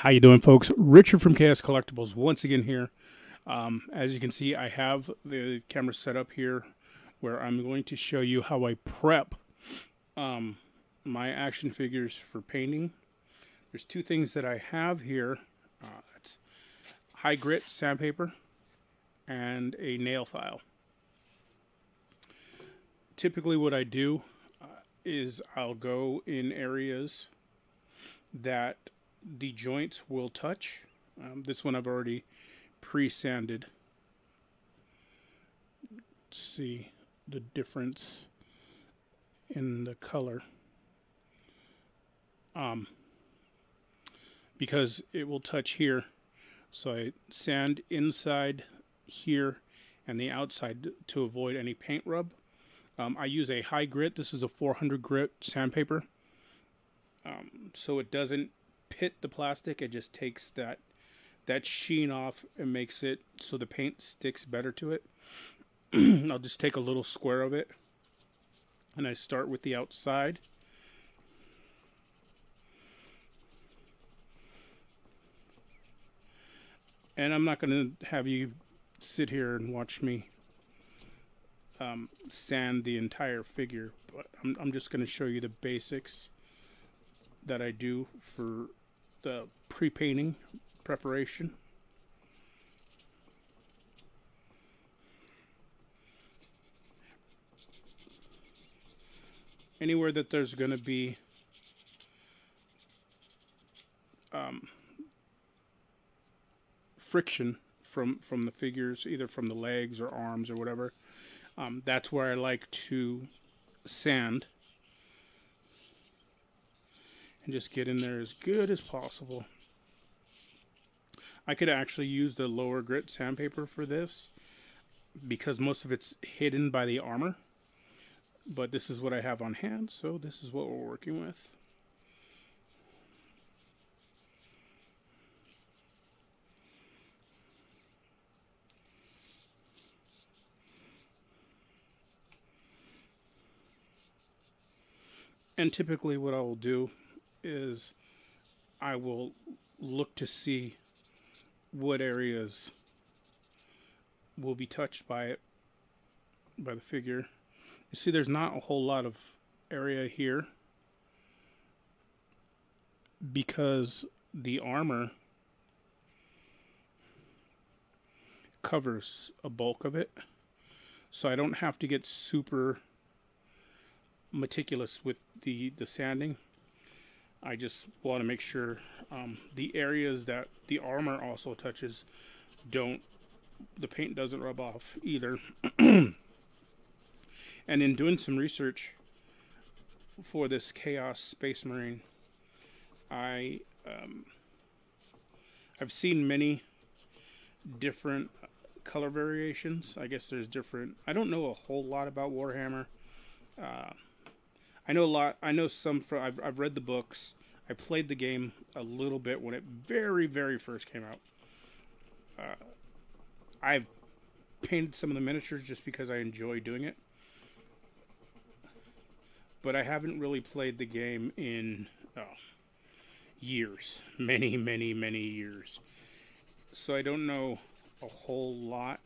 How you doing, folks? Richard from Chaos Collectibles once again here. As you can see, I have the camera set up here where I'm going to show you how I prep my action figures for painting. There's two things that I have here. It's high grit sandpaper and a nail file. Typically what I do is I'll go in areas that the joints will touch. This one I've already pre-sanded. See the difference in the color. Because it will touch here. So I sand inside here and the outside to avoid any paint rub. I use a high grit. This is a 400 grit sandpaper. So it doesn't pit the plastic. It just takes that sheen off and makes it so the paint sticks better to it. I'll just take a little square of it and I start with the outside. And I'm not going to have you sit here and watch me sand the entire figure, but I'm just going to show you the basics that I do for the pre-painting preparation. Anywhere that there's going to be friction from the figures, either from the legs or arms or whatever, that's where I like to sand and just get in there as good as possible. I could actually use the lower grit sandpaper for this because most of it's hidden by the armor, but this is what I have on hand, so this is what we're working with. And typically what I will do is I will look to see what areas will be touched by it, by the figure. You see there's not a whole lot of area here because the armor covers a bulk of it, so I don't have to get super meticulous with the sanding. I just want to make sure the areas that the armor also touches the paint doesn't rub off either. And in doing some research for this Chaos Space Marine, I've seen many different color variations. I guess there's different. I don't know a whole lot about Warhammer. I know a lot. I know some. I've read the books. I played the game a little bit when it very, very first came out. I've painted some of the miniatures just because I enjoy doing it, but I haven't really played the game in years, many, many, many years. So I don't know a whole lot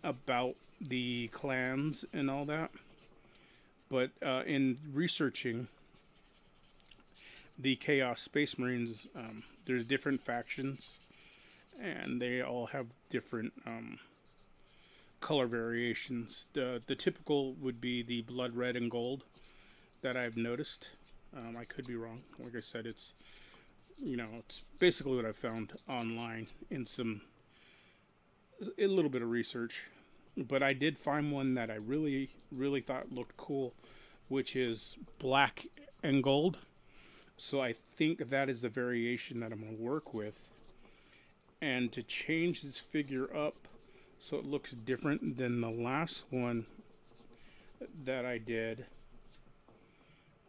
about the clans and all that. But in researching the Chaos Space Marines, there's different factions, and they all have different color variations. The typical would be the blood red and gold that I've noticed. I could be wrong. Like I said, it's basically what I found online in a little bit of research. But I did find one that I really, really thought looked cool, which is black and gold. So I think that is the variation that I'm going to work with. And to change this figure up so it looks different than the last one that I did,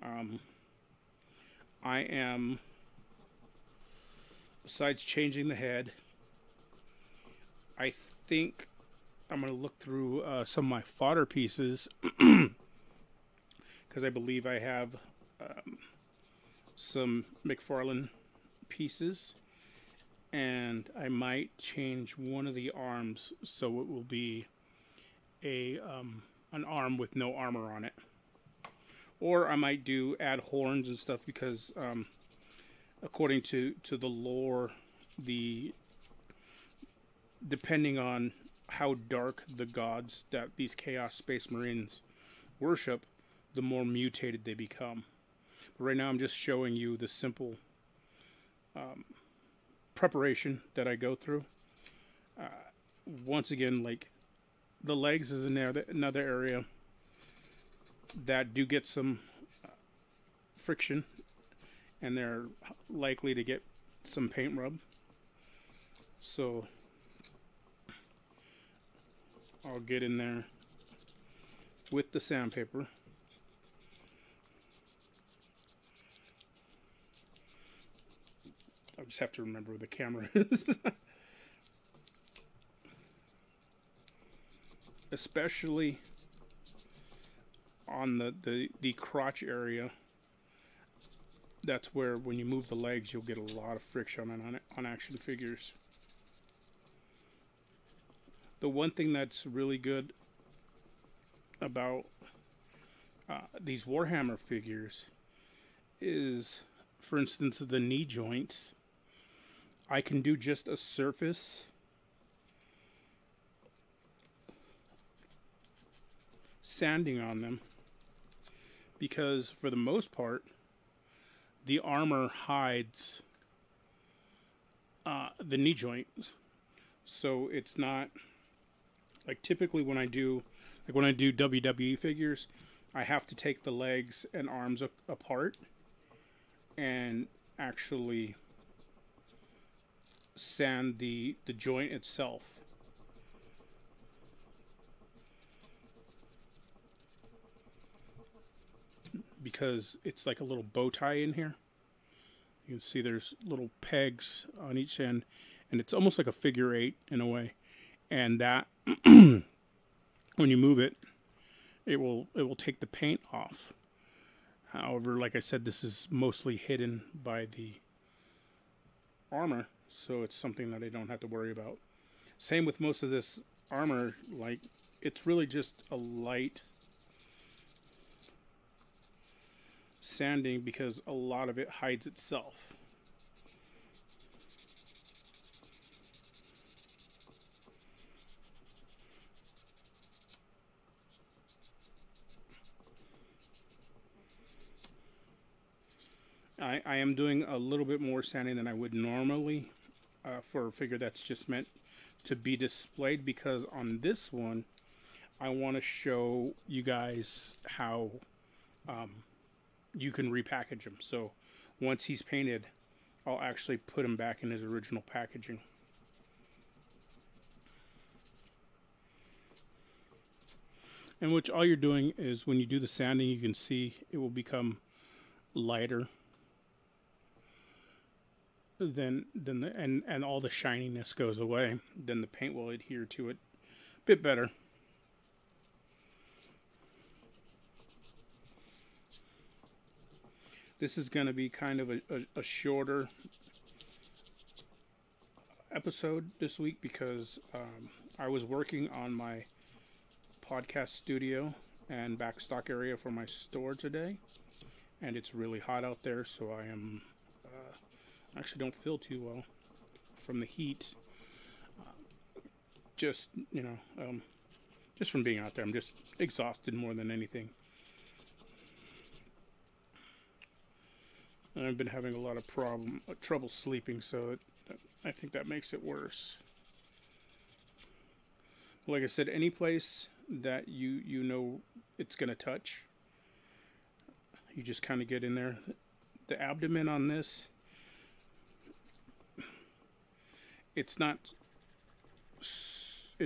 I am, besides changing the head, I think I'm going to look through some of my fodder pieces because I believe I have some McFarlane pieces, and I might change one of the arms so it will be a an arm with no armor on it. Or I might add horns and stuff because according to the lore, depending on how dark the gods that these Chaos Space Marines worship, the more mutated they become. But right now I'm just showing you the simple preparation that I go through. Once again, like the legs is another area that do get some friction, and they're likely to get some paint rub. So I'll get in there with the sandpaper. I just have to remember where the camera is. Especially on the crotch area. That's where when you move the legs you'll get a lot of friction on action figures. The one thing that's really good about these Warhammer figures is, for instance, the knee joints. I can do just a surface sanding on them, because for the most part the armor hides the knee joints, so it's not like typically when I do WWE figures, I have to take the legs and arms apart and actually sand the joint itself. Because it's like a little bow tie in here. You can see there's little pegs on each end, and it's almost like a figure eight in a way. And that when you move it, it will take the paint off. However, like I said, this is mostly hidden by the armor, so it's something that I don't have to worry about. Same with most of this armor, like it's really just a light sanding because a lot of it hides itself. I am doing a little bit more sanding than I would normally for a figure that's just meant to be displayed, because on this one I want to show you guys how you can repackage him. So once he's painted, I'll actually put him back in his original packaging. And which all you're doing is when you do the sanding, you can see it will become lighter and all the shininess goes away. Then the paint will adhere to it a bit better. This is going to be kind of a shorter episode this week because I was working on my podcast studio and backstock area for my store today, and it's really hot out there, so I am actually don't feel too well from the heat. Just just from being out there, I'm just exhausted more than anything. And I've been having a lot of trouble sleeping, so I think that makes it worse. Like I said, any place that you know it's going to touch, you just kind of get in there. The abdomen on this, it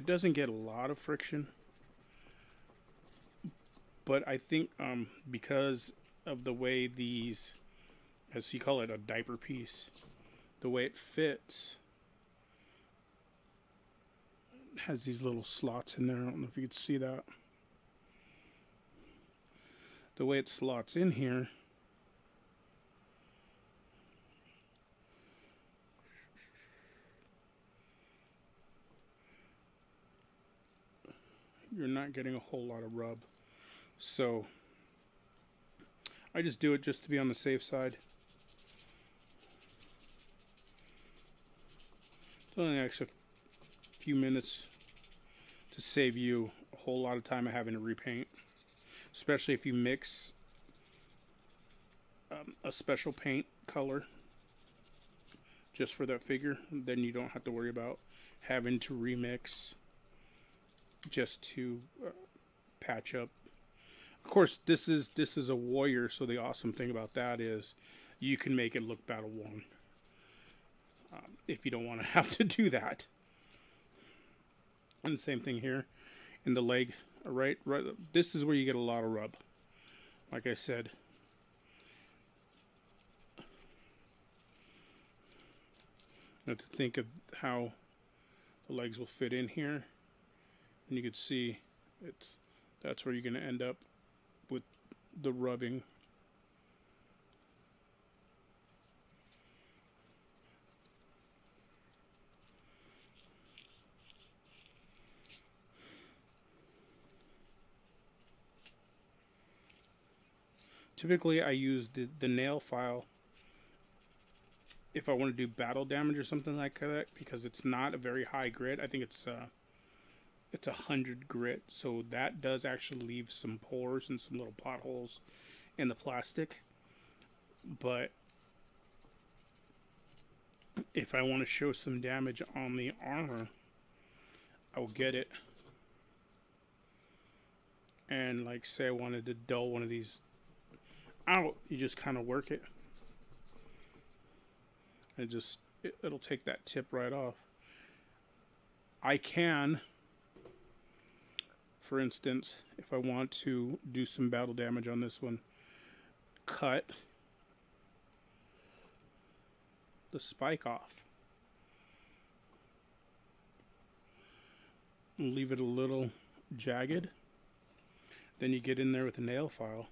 doesn't get a lot of friction, but I think because of the way these, as you call it, a diaper piece, the way it fits, it has these little slots in there. I don't know if you can see that. The way it slots in here, you're not getting a whole lot of rub. So I just do it just to be on the safe side. It's only an extra few minutes to save you a whole lot of time of having to repaint, especially if you mix a special paint color just for that figure. Then you don't have to worry about having to remix just to patch up. Of course, this is a warrior, so the awesome thing about that is you can make it look battle worn if you don't want to have to do that. And the same thing here in the leg, right. This is where you get a lot of rub. Like I said, you have to think of how the legs will fit in here, and you can see that's where you're going to end up with the rubbing. Typically I use the nail file if I want to do battle damage or something like that, because it's not a very high grit. I think it's 100 grit, so that does actually leave some pores and some little potholes in the plastic. But if I want to show some damage on the armor, I will get it, and like say I wanted to dull one of these out, you just kind of work it. It'll take that tip right off. I can, for instance, if I want to do some battle damage on this one, cut the spike off and leave it a little jagged. Then you get in there with a nail file.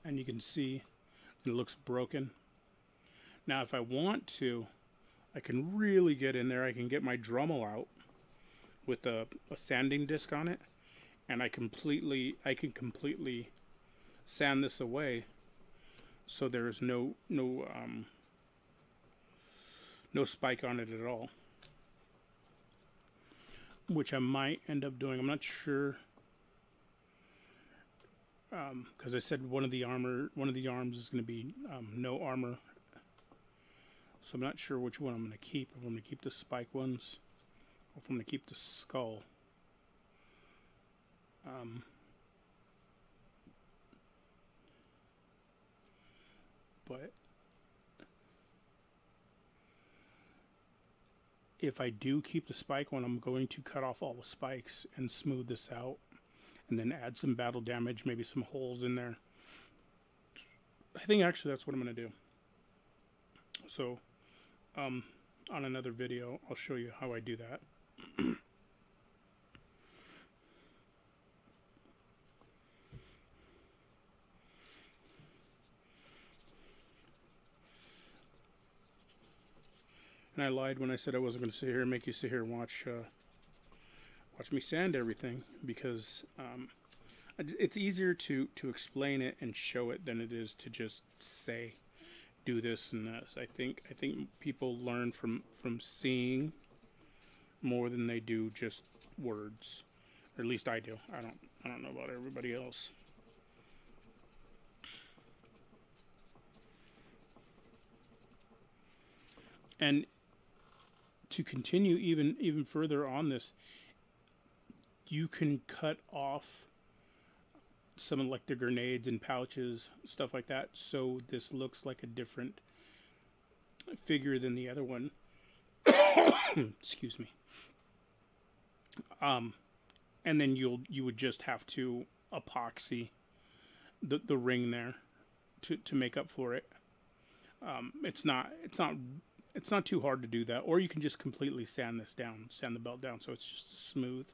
And you can see it looks broken. Now if I want to, I can really get in there. I can get my Dremel out with a sanding disc on it, and I can completely sand this away, so there's no spike on it at all. Which I might end up doing. I'm not sure. Because I said one of the arms is going to be no armor, so I'm not sure which one I'm going to keep. If I'm going to keep the spike ones, or if I'm going to keep the skull. But if I do keep the spike one, I'm going to cut off all the spikes and smooth this out, and then add some battle damage, maybe some holes in there. I think actually that's what I'm going to do. So, on another video, I'll show you how I do that. And I lied when I said I wasn't going to sit here and make you sit here and watch me sand everything, because it's easier to explain it and show it than it is to just say, do this and this. I think people learn from seeing more than they do just words, or at least I do. I don't know about everybody else. And to continue even further on this, you can cut off some of like the grenades and pouches, stuff like that, so this looks like a different figure than the other one. Excuse me. And then you would just have to epoxy the ring there to make up for it. It's not too hard to do that, or you can just completely sand the belt down, so it's just smooth.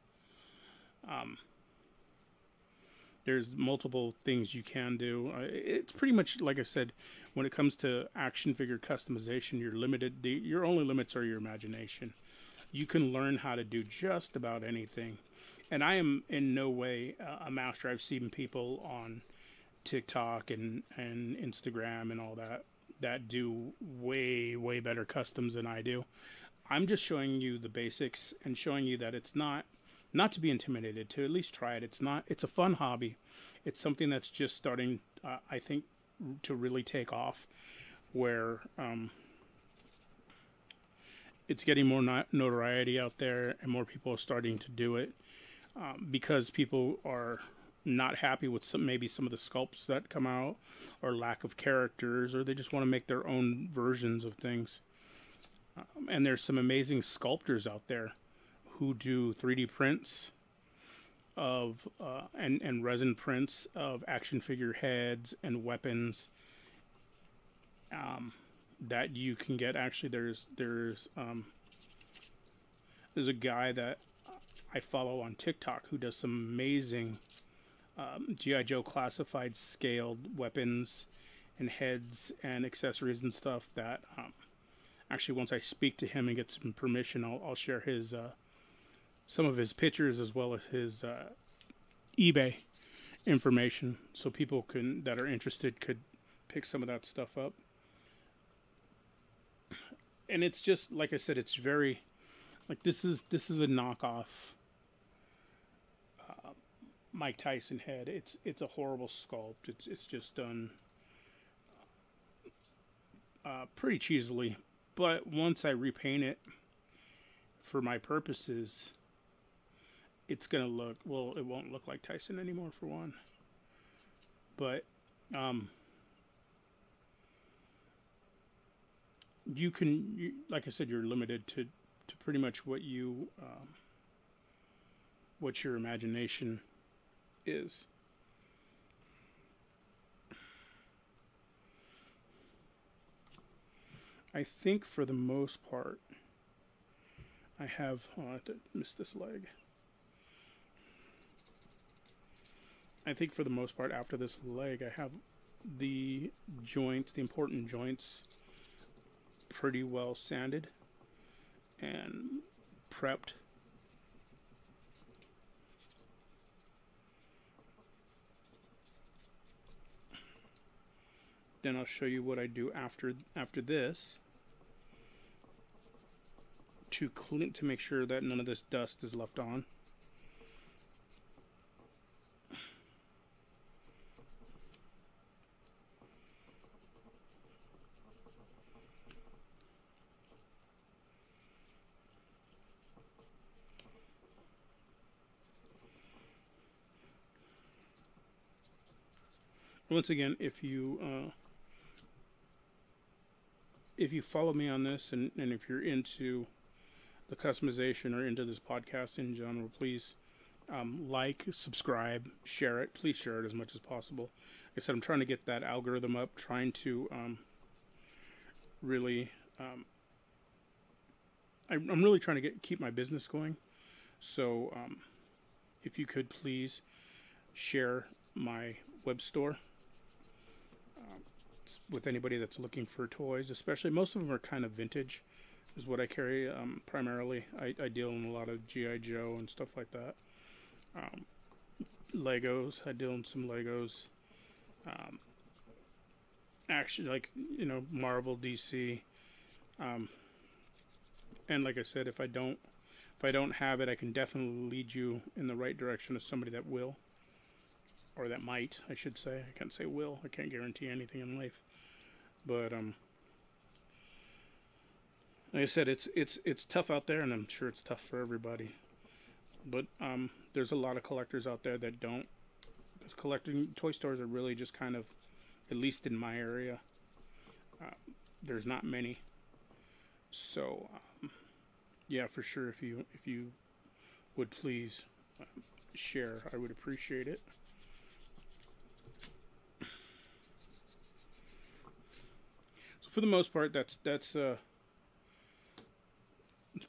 There's multiple things you can do. It's pretty much like I said, when it comes to action figure customization, you're limited. Your only limits are your imagination. You can learn how to do just about anything. And I am in no way a master. I've seen people on TikTok and Instagram and all that do way better customs than I do. I'm just showing you the basics and showing you that it's not to be intimidated, to at least try it. It's a fun hobby. It's something that's just starting, I think, to really take off, where it's getting more notoriety out there and more people are starting to do it, because people are not happy with maybe some of the sculpts that come out, or lack of characters, or they just want to make their own versions of things. And there's some amazing sculptors out there who do 3D prints of and resin prints of action figure heads and weapons, that you can get. Actually, there's a guy that I follow on TikTok who does some amazing G.I. Joe classified scaled weapons and heads and accessories and stuff that, actually, once I speak to him and get some permission, I'll share his some of his pictures as well as his eBay information, so people that are interested could pick some of that stuff up. And it's just like I said, it's very like this is a knockoff Mike Tyson head. It's a horrible sculpt. It's just done pretty cheesily. But once I repaint it for my purposes, it's gonna look, well, it won't look like Tyson anymore, for one. But like I said, you're limited to pretty much what your imagination is. I think for the most part, I have, oh, I missed this leg. I think for the most part, after this leg, I have the joints, the important joints, pretty well sanded and prepped. Then I'll show you what I do after this to make sure that none of this dust is left on. Once again, if you follow me on this, and if you're into the customization or into this podcast in general, please like, subscribe, share it. Please share it as much as possible. Like I said, I'm trying to get that algorithm up, trying to really, I'm really trying to keep my business going. So if you could please share my web store with anybody that's looking for toys, especially. Most of them are kind of vintage, is what I carry primarily. I deal in a lot of G.I. Joe and stuff like that. Legos, I deal in some Legos. Actually, like, Marvel, DC. And like I said, if I don't have it, I can definitely lead you in the right direction of somebody that will. Or that might, I should say. I can't say will. I can't guarantee anything in life. But like I said, it's tough out there, and I'm sure it's tough for everybody. But there's a lot of collectors out there that don't. Because collecting toy stores are really just kind of, at least in my area, there's not many. So yeah, for sure, if you would please share, I would appreciate it. For the most part, that's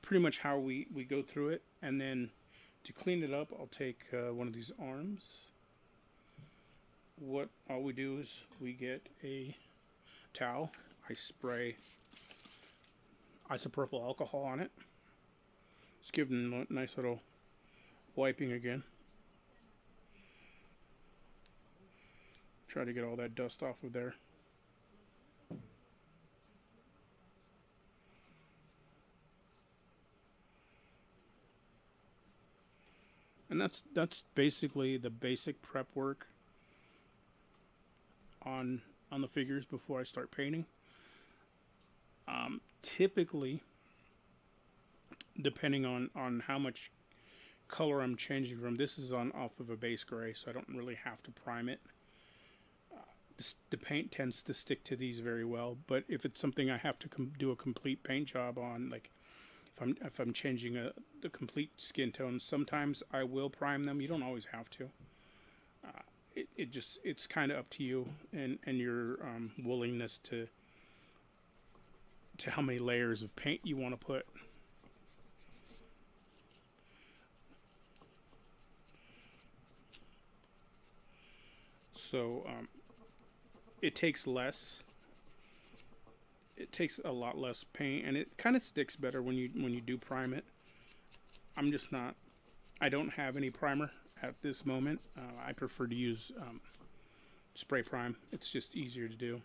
pretty much how we go through it. And then to clean it up, I'll take one of these arms what all we do is we get a towel. I spray isopropyl alcohol on it. Just give them a nice little wiping again. Try to get all that dust off of there. And that's basically the basic prep work on the figures before I start painting. Typically, depending on how much color I'm changing from, this is on off of a base gray, so I don't really have to prime it. The paint tends to stick to these very well, but if it's something I have to do a complete paint job on, like if I'm changing the complete skin tone, sometimes I will prime them. You don't always have to. It's kind of up to you and your willingness to how many layers of paint you want to put. So it takes less. It takes a lot less paint, and it kind of sticks better when you do prime it. I'm just not. I don't have any primer at this moment. I prefer to use spray prime. It's just easier to do,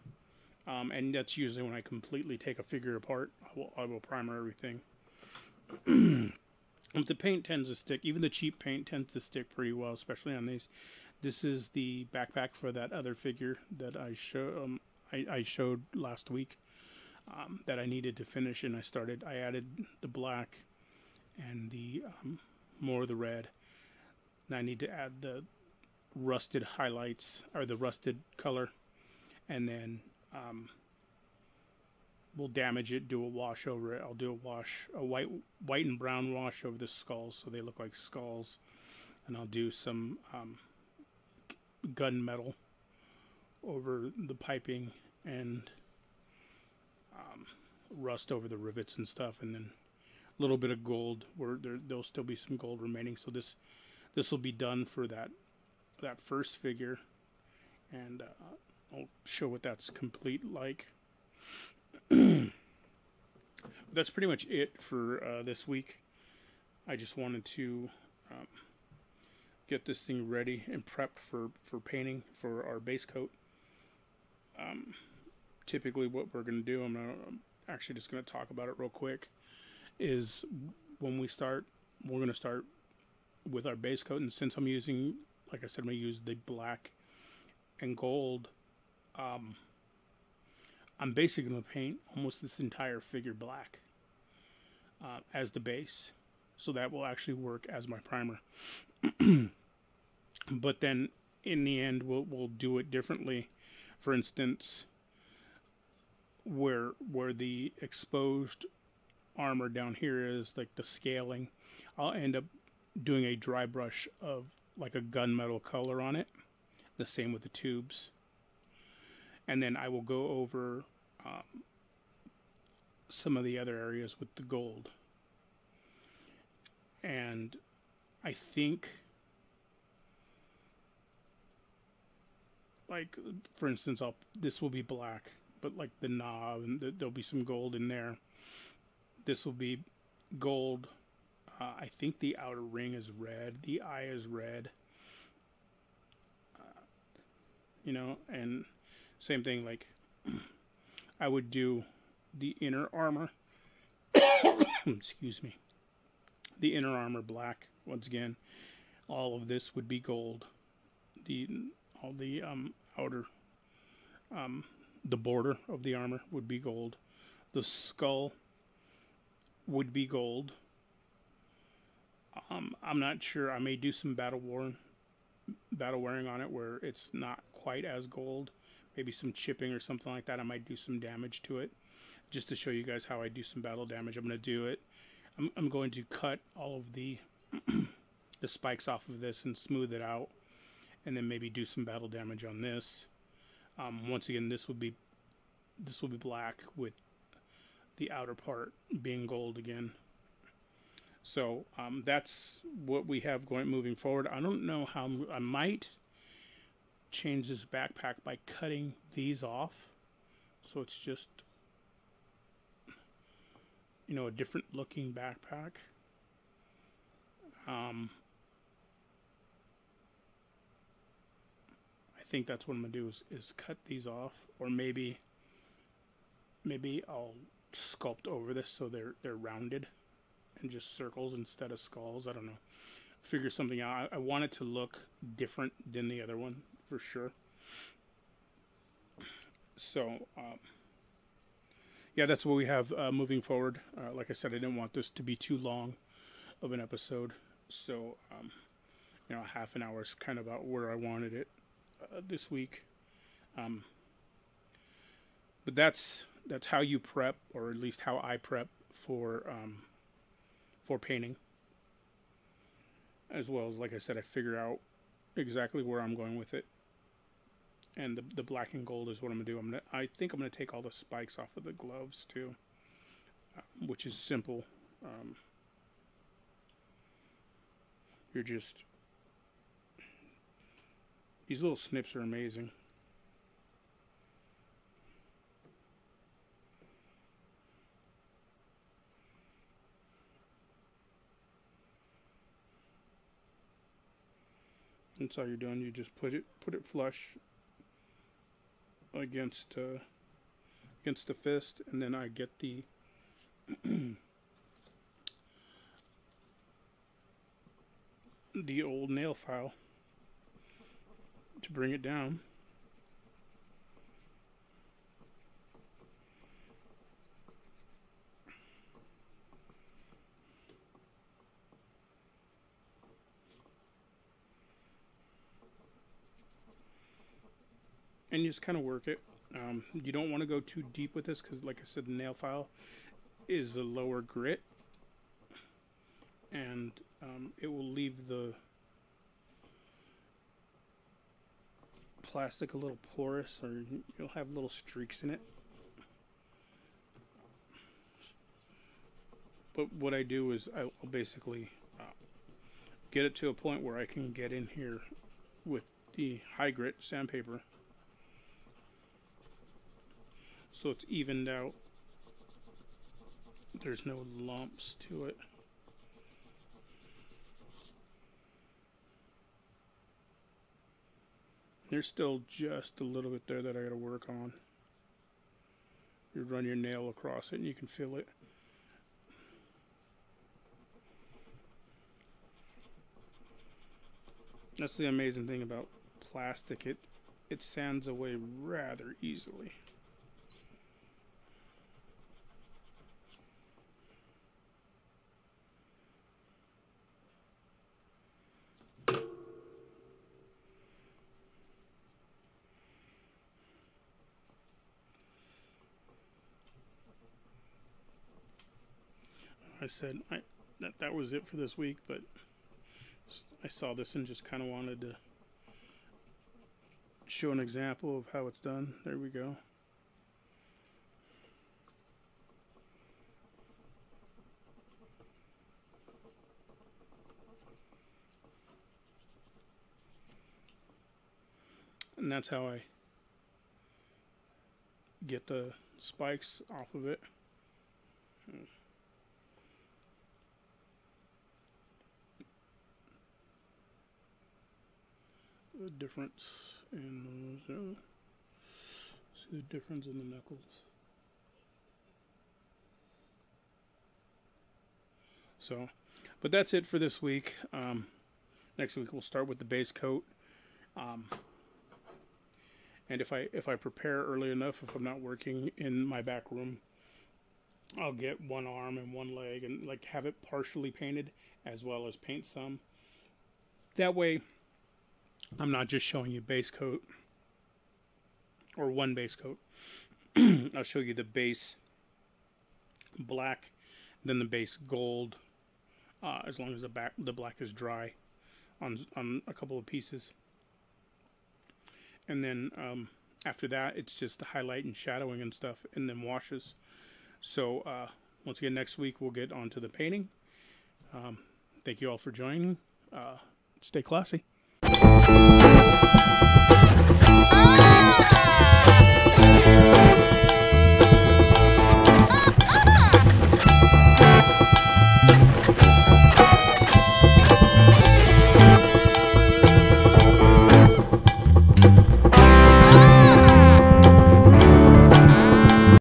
and that's usually when I completely take a figure apart. I will primer everything. The paint tends to stick. Even the cheap paint tends to stick pretty well, especially on these. This is the backpack for that other figure that I showed last week. That I needed to finish, and I added the black and the more of the red. Now I need to add the rusted highlights, or the rusted color, and then we'll damage it, do a wash over it. I'll do a white and brown wash over the skulls so they look like skulls, and I'll do some gunmetal over the piping and rust over the rivets and stuff, and then a little bit of gold where there'll still be some gold remaining. So this will be done for that first figure, and I'll show what that's complete like. That's pretty much it for this week. I just wanted to get this thing ready and prepped for painting for our base coat. Typically what we're going to do, I'm actually just going to talk about it real quick, is when we start, we're going to start with our base coat. And since I'm using, like I said, I'm going to use the black and gold, I'm basically going to paint almost this entire figure black as the base. So that will actually work as my primer. But then in the end, we'll do it differently. For instance, where the exposed armor down here is, like the scaling, I'll end up doing a dry brush of like a gunmetal color on it. The same with the tubes. And then I will go over some of the other areas with the gold. And I think, like, for instance, this will be black, but like the knob, and there'll be some gold in there. This will be gold. I think the outer ring is red. The eye is red. You know, and same thing, like, I would do the inner armor. Excuse me. The inner armor black. Once again, all of this would be gold. All the outer, the border of the armor would be gold. The skull would be gold. I'm not sure. I may do some battle wearing on it where it's not quite as gold. Maybe some chipping or something like that. I might do some damage to it, just to show you guys how I do some battle damage. I'm going to do it. I'm going to cut all of the the spikes off of this and smooth it out, and then maybe do some battle damage on this. Once again, this will be black with the outer part being gold again. So that's what we have moving forward. I don't know how I might change this backpack by cutting these off, so it's just, you know, a different looking backpack. I think that's what I'm gonna do is cut these off, or maybe I'll sculpt over this so they're rounded and just circles instead of skulls. I don't know. Figure something out. I want it to look different than the other one for sure. So yeah, that's what we have moving forward. Like I said, I didn't want this to be too long of an episode, so you know, half an hour is kind of about where I wanted it this week. But that's how you prep, or at least how I prep for painting. As well as, like I said, I figure out exactly where I'm going with it. And the black and gold is what I'm gonna do. I think I'm gonna take all the spikes off of the gloves too, which is simple. You're just, these little snips are amazing. That's all you're doing. You just put it flush against the fist, and then I get the the old nail file to bring it down. And you just kind of work it. You don't want to go too deep with this because, like I said, the nail file is a lower grit, and it will leave the plastic a little porous, or you'll have little streaks in it. But what I do is I'll basically get it to a point where I can get in here with the high grit sandpaper, so it's evened out. There's no lumps to it. There's still just a little bit there that I gotta work on. You run your nail across it and you can feel it. That's the amazing thing about plastic. It sands away rather easily. I said that was it for this week, but I saw this and just kind of wanted to show an example of how it's done. There we go. And that's how I get the spikes off of it. The difference in those, see the difference in the knuckles. So, but that's it for this week. Next week we'll start with the base coat. And if I prepare early enough, if I'm not working in my back room, I'll get one arm and one leg and like have it partially painted as well as paint some. That way I'm not just showing you base coat or one base coat. I'll show you the base black, then the base gold, as long as the black is dry on a couple of pieces. And then after that, it's just the highlight and shadowing and stuff, and then washes. So once again, next week we'll get on to the painting. Thank you all for joining. Stay classy.